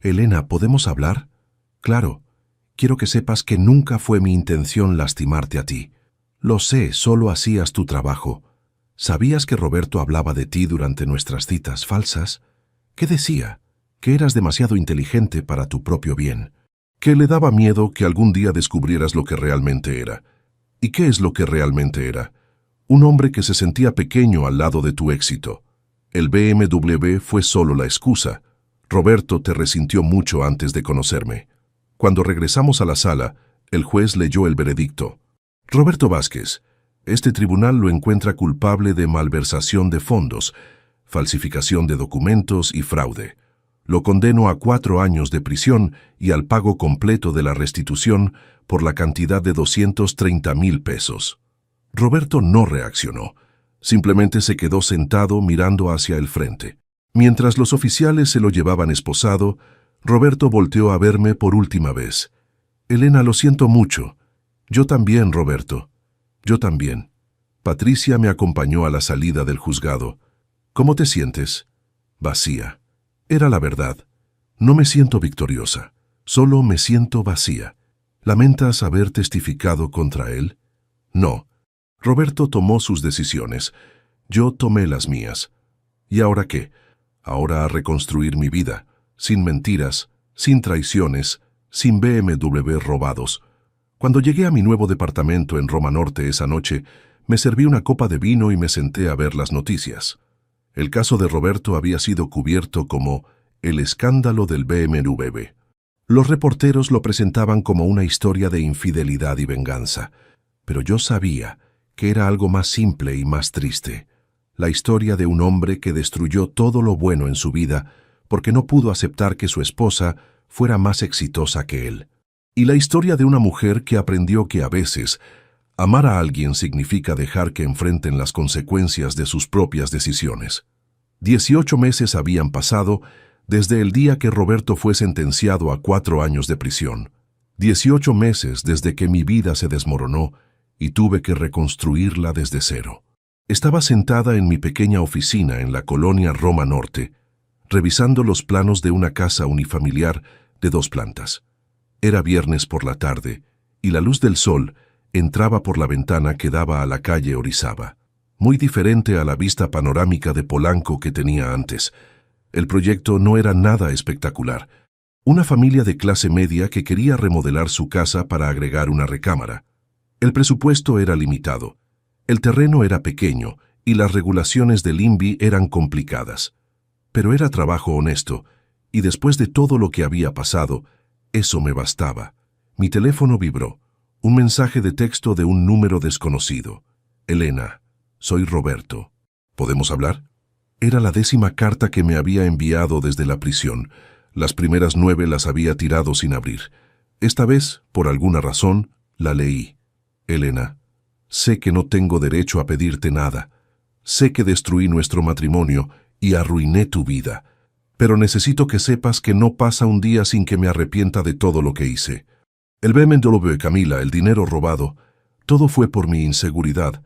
Elena, ¿podemos hablar? Claro. Quiero que sepas que nunca fue mi intención lastimarte a ti. Lo sé, solo hacías tu trabajo. ¿Sabías que Roberto hablaba de ti durante nuestras citas falsas? ¿Qué decía? Que eras demasiado inteligente para tu propio bien. Que le daba miedo que algún día descubrieras lo que realmente era. ¿Y qué es lo que realmente era? Un hombre que se sentía pequeño al lado de tu éxito. El BMW fue solo la excusa. Roberto te resintió mucho antes de conocerme. Cuando regresamos a la sala, el juez leyó el veredicto. Roberto Vázquez, este tribunal lo encuentra culpable de malversación de fondos, falsificación de documentos y fraude. Lo condeno a 4 años de prisión y al pago completo de la restitución por la cantidad de 230,000 pesos. Roberto no reaccionó. Simplemente se quedó sentado mirando hacia el frente. Mientras los oficiales se lo llevaban esposado, Roberto volteó a verme por última vez. Elena, lo siento mucho. Yo también, Roberto. Yo también. Patricia me acompañó a la salida del juzgado. ¿Cómo te sientes? Vacía. Era la verdad. No me siento victoriosa. Solo me siento vacía. ¿Lamentas haber testificado contra él? No. Roberto tomó sus decisiones. Yo tomé las mías. ¿Y ahora qué? Ahora a reconstruir mi vida, sin mentiras, sin traiciones, sin BMW robados. Cuando llegué a mi nuevo departamento en Roma Norte esa noche, me serví una copa de vino y me senté a ver las noticias. El caso de Roberto había sido cubierto como el escándalo del BMW. Los reporteros lo presentaban como una historia de infidelidad y venganza, pero yo sabía que era algo más simple y más triste. La historia de un hombre que destruyó todo lo bueno en su vida porque no pudo aceptar que su esposa fuera más exitosa que él. Y la historia de una mujer que aprendió que a veces amar a alguien significa dejar que enfrenten las consecuencias de sus propias decisiones. 18 meses habían pasado desde el día que Roberto fue sentenciado a 4 años de prisión. 18 meses desde que mi vida se desmoronó y tuve que reconstruirla desde cero. Estaba sentada en mi pequeña oficina en la colonia Roma Norte, revisando los planos de una casa unifamiliar de 2 plantas. Era viernes por la tarde y la luz del sol entraba por la ventana que daba a la calle Orizaba, muy diferente a la vista panorámica de Polanco que tenía antes. El proyecto no era nada espectacular. Una familia de clase media que quería remodelar su casa para agregar una recámara. El presupuesto era limitado. El terreno era pequeño y las regulaciones del INVI eran complicadas. Pero era trabajo honesto, y después de todo lo que había pasado, eso me bastaba. Mi teléfono vibró. Un mensaje de texto de un número desconocido. Elena, soy Roberto. ¿Podemos hablar? Era la 10ª carta que me había enviado desde la prisión. Las primeras 9 las había tirado sin abrir. Esta vez, por alguna razón, la leí. Elena, sé que no tengo derecho a pedirte nada. Sé que destruí nuestro matrimonio y arruiné tu vida. Pero necesito que sepas que no pasa un día sin que me arrepienta de todo lo que hice. El BMW, Camila, el dinero robado, todo fue por mi inseguridad,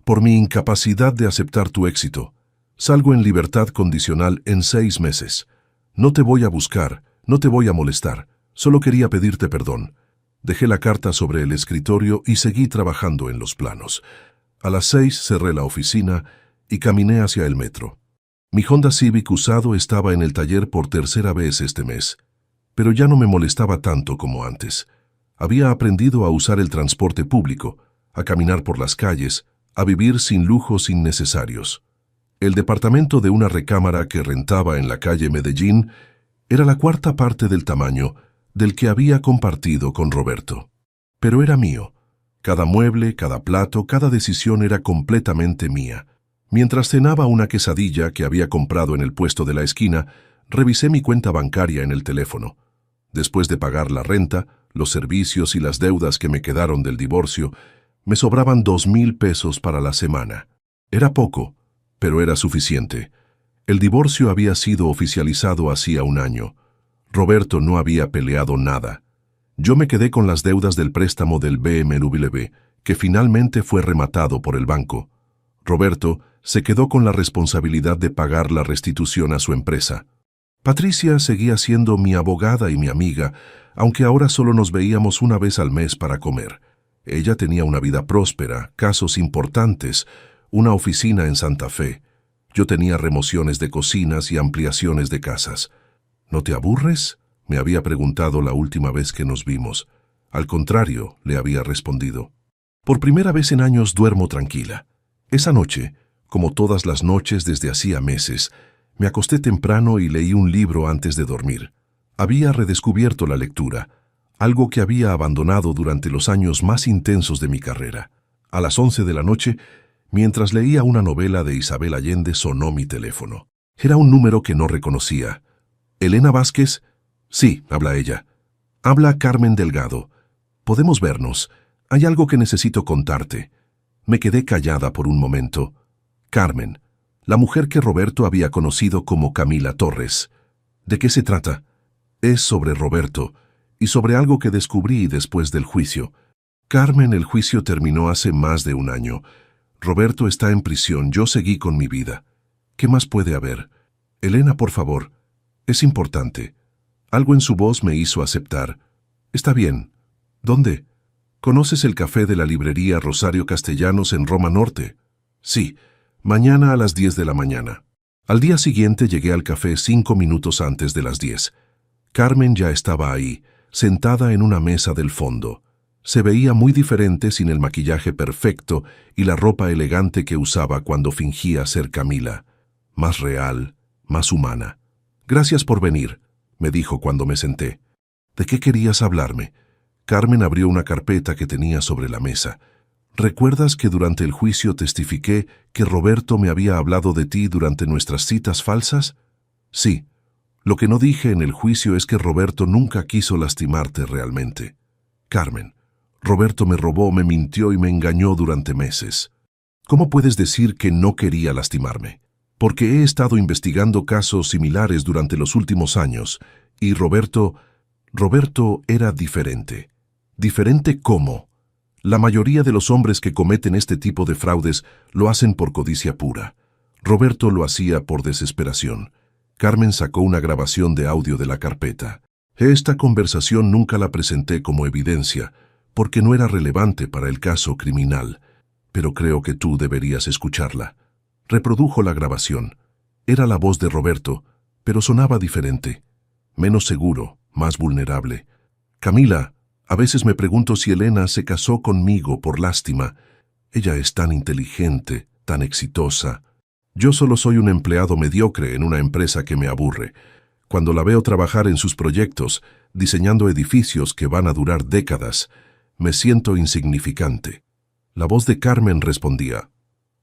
por mi incapacidad de aceptar tu éxito. Salgo en libertad condicional en 6 meses. No te voy a buscar, no te voy a molestar. Solo quería pedirte perdón. Dejé la carta sobre el escritorio y seguí trabajando en los planos. A las 6 cerré la oficina y caminé hacia el metro. Mi Honda Civic usado estaba en el taller por 3ª vez este mes, pero ya no me molestaba tanto como antes. Había aprendido a usar el transporte público, a caminar por las calles, a vivir sin lujos innecesarios. El departamento de una recámara que rentaba en la calle Medellín era la 4ª parte del tamaño del que había compartido con Roberto. Pero era mío. Cada mueble, cada plato, cada decisión era completamente mía. Mientras cenaba una quesadilla que había comprado en el puesto de la esquina, revisé mi cuenta bancaria en el teléfono. Después de pagar la renta, los servicios y las deudas que me quedaron del divorcio, me sobraban 2,000 pesos para la semana. Era poco, pero era suficiente. El divorcio había sido oficializado hacía un año. Roberto no había peleado nada. Yo me quedé con las deudas del préstamo del BMW, que finalmente fue rematado por el banco. Roberto se quedó con la responsabilidad de pagar la restitución a su empresa. Patricia seguía siendo mi abogada y mi amiga, aunque ahora solo nos veíamos una vez al mes para comer. Ella tenía una vida próspera, casos importantes, una oficina en Santa Fe. Yo tenía remociones de cocinas y ampliaciones de casas. ¿No te aburres?, me había preguntado la última vez que nos vimos. Al contrario, le había respondido. Por primera vez en años duermo tranquila. Esa noche, como todas las noches desde hacía meses, me acosté temprano y leí un libro antes de dormir. Había redescubierto la lectura, algo que había abandonado durante los años más intensos de mi carrera. A las 11 de la noche, mientras leía una novela de Isabel Allende, sonó mi teléfono. Era un número que no reconocía. ¿Elena Vázquez? Sí, habla ella. Habla Carmen Delgado. ¿Podemos vernos? Hay algo que necesito contarte. Me quedé callada por un momento. Carmen, la mujer que Roberto había conocido como Camila Torres. ¿De qué se trata? Es sobre Roberto y sobre algo que descubrí después del juicio. Carmen, el juicio terminó hace más de un año. Roberto está en prisión, yo seguí con mi vida. ¿Qué más puede haber? Elena, por favor. Es importante. Algo en su voz me hizo aceptar. Está bien. ¿Dónde? ¿Conoces el café de la librería Rosario Castellanos en Roma Norte? Sí, mañana a las 10 de la mañana. Al día siguiente llegué al café 5 minutos antes de las 10. Carmen ya estaba ahí, sentada en una mesa del fondo. Se veía muy diferente sin el maquillaje perfecto y la ropa elegante que usaba cuando fingía ser Camila. Más real, más humana. Gracias por venir, me dijo cuando me senté. ¿De qué querías hablarme? Carmen abrió una carpeta que tenía sobre la mesa. ¿Recuerdas que durante el juicio testifiqué que Roberto me había hablado de ti durante nuestras citas falsas? Sí. Lo que no dije en el juicio es que Roberto nunca quiso lastimarte realmente. Carmen, Roberto me robó, me mintió y me engañó durante meses. ¿Cómo puedes decir que no quería lastimarme? Porque he estado investigando casos similares durante los últimos años, y Roberto era diferente. ¿Diferente cómo? La mayoría de los hombres que cometen este tipo de fraudes lo hacen por codicia pura. Roberto lo hacía por desesperación. Carmen sacó una grabación de audio de la carpeta. Esta conversación nunca la presenté como evidencia, porque no era relevante para el caso criminal, pero creo que tú deberías escucharla. Reprodujo la grabación. Era la voz de Roberto, pero sonaba diferente. Menos seguro, más vulnerable. Camila, a veces me pregunto si Elena se casó conmigo por lástima. Ella es tan inteligente, tan exitosa. Yo solo soy un empleado mediocre en una empresa que me aburre. Cuando la veo trabajar en sus proyectos, diseñando edificios que van a durar décadas, me siento insignificante. La voz de Carmen respondía.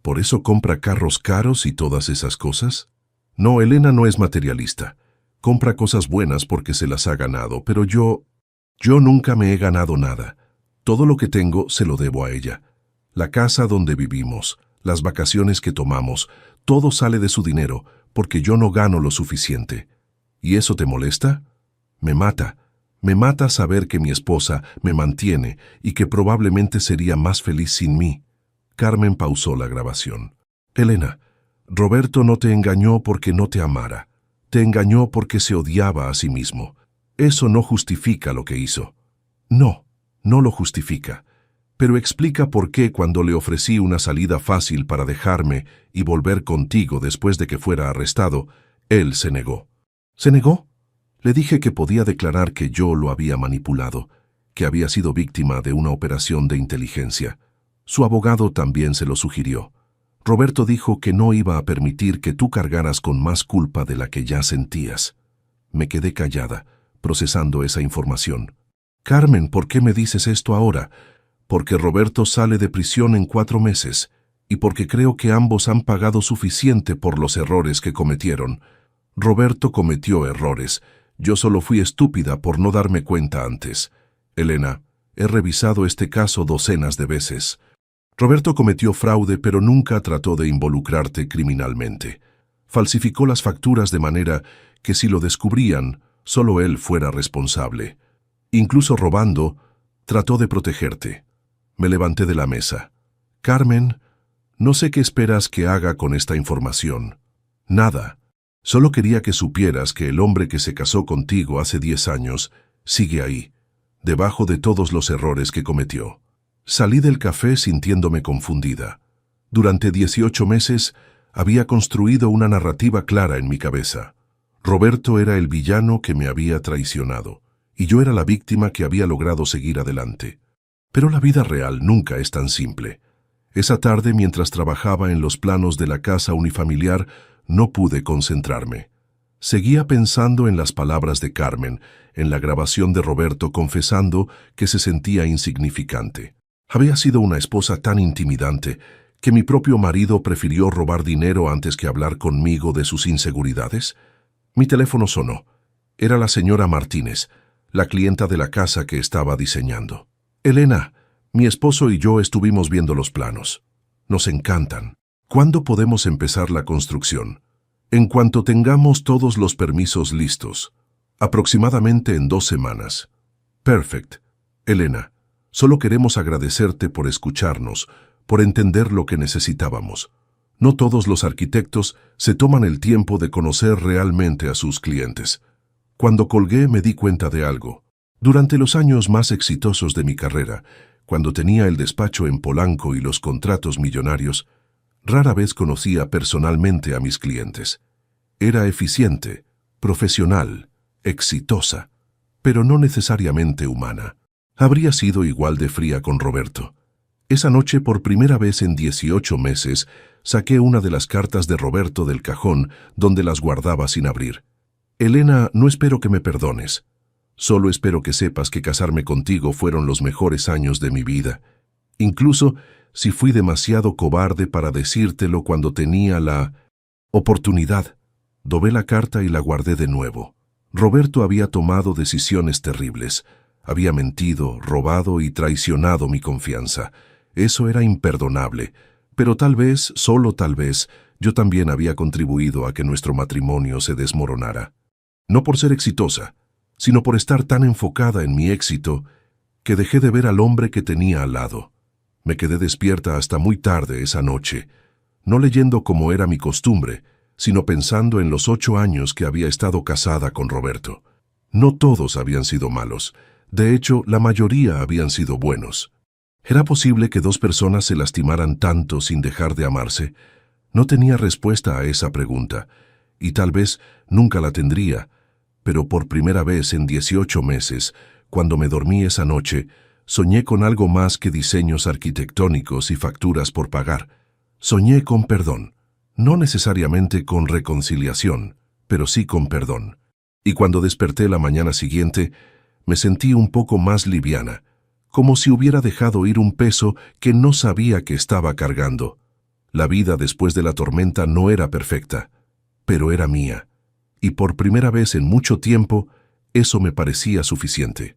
¿Por eso compra carros caros y todas esas cosas? No, Elena no es materialista. Compra cosas buenas porque se las ha ganado, pero yo nunca me he ganado nada. Todo lo que tengo se lo debo a ella. La casa donde vivimos, las vacaciones que tomamos, todo sale de su dinero porque yo no gano lo suficiente. ¿Y eso te molesta? Me mata. Me mata saber que mi esposa me mantiene y que probablemente sería más feliz sin mí. Carmen pausó la grabación. Elena, Roberto no te engañó porque no te amara. Te engañó porque se odiaba a sí mismo. Eso no justifica lo que hizo. No, no lo justifica. Pero explica por qué cuando le ofrecí una salida fácil para dejarme y volver contigo después de que fuera arrestado, él se negó. ¿Se negó? Le dije que podía declarar que yo lo había manipulado, que había sido víctima de una operación de inteligencia. Su abogado también se lo sugirió. Roberto dijo que no iba a permitir que tú cargaras con más culpa de la que ya sentías. Me quedé callada, procesando esa información. Carmen, ¿por qué me dices esto ahora? Porque Roberto sale de prisión en 4 meses y porque creo que ambos han pagado suficiente por los errores que cometieron. Roberto cometió errores. Yo solo fui estúpida por no darme cuenta antes. Elena, he revisado este caso docenas de veces. Roberto cometió fraude, pero nunca trató de involucrarte criminalmente. Falsificó las facturas de manera que si lo descubrían, solo él fuera responsable. Incluso robando, trató de protegerte. Me levanté de la mesa. Carmen, no sé qué esperas que haga con esta información. Nada. Solo quería que supieras que el hombre que se casó contigo hace 10 años sigue ahí, debajo de todos los errores que cometió. Salí del café sintiéndome confundida. Durante 18 meses había construido una narrativa clara en mi cabeza. Roberto era el villano que me había traicionado, y yo era la víctima que había logrado seguir adelante. Pero la vida real nunca es tan simple. Esa tarde, mientras trabajaba en los planos de la casa unifamiliar, no pude concentrarme. Seguía pensando en las palabras de Carmen, en la grabación de Roberto confesando que se sentía insignificante. Había sido una esposa tan intimidante que mi propio marido prefirió robar dinero antes que hablar conmigo de sus inseguridades. Mi teléfono sonó. Era la señora Martínez, la clienta de la casa que estaba diseñando. Elena, mi esposo y yo estuvimos viendo los planos. Nos encantan. ¿Cuándo podemos empezar la construcción? En cuanto tengamos todos los permisos listos. Aproximadamente en 2 semanas. Perfect. Elena, solo queremos agradecerte por escucharnos, por entender lo que necesitábamos. No todos los arquitectos se toman el tiempo de conocer realmente a sus clientes. Cuando colgué me di cuenta de algo. Durante los años más exitosos de mi carrera, cuando tenía el despacho en Polanco y los contratos millonarios, rara vez conocía personalmente a mis clientes. Era eficiente, profesional, exitosa, pero no necesariamente humana. Habría sido igual de fría con Roberto. Esa noche, por primera vez en 18 meses, saqué una de las cartas de Roberto del cajón donde las guardaba sin abrir. Elena, no espero que me perdones. Solo espero que sepas que casarme contigo fueron los mejores años de mi vida. Incluso si fui demasiado cobarde para decírtelo cuando tenía la oportunidad. Dobé la carta y la guardé de nuevo. Roberto había tomado decisiones terribles. Había mentido, robado y traicionado mi confianza. Eso era imperdonable. Pero tal vez, solo tal vez, yo también había contribuido a que nuestro matrimonio se desmoronara. No por ser exitosa, sino por estar tan enfocada en mi éxito que dejé de ver al hombre que tenía al lado. Me quedé despierta hasta muy tarde esa noche, no leyendo como era mi costumbre, sino pensando en los 8 años que había estado casada con Roberto. No todos habían sido malos, de hecho, la mayoría habían sido buenos. ¿Era posible que 2 personas se lastimaran tanto sin dejar de amarse? No tenía respuesta a esa pregunta, y tal vez nunca la tendría, pero por primera vez en 18 meses, cuando me dormí esa noche, soñé con algo más que diseños arquitectónicos y facturas por pagar. Soñé con perdón, no necesariamente con reconciliación, pero sí con perdón. Y cuando desperté la mañana siguiente, me sentí un poco más liviana, como si hubiera dejado ir un peso que no sabía que estaba cargando. La vida después de la tormenta no era perfecta, pero era mía. Y por primera vez en mucho tiempo, eso me parecía suficiente.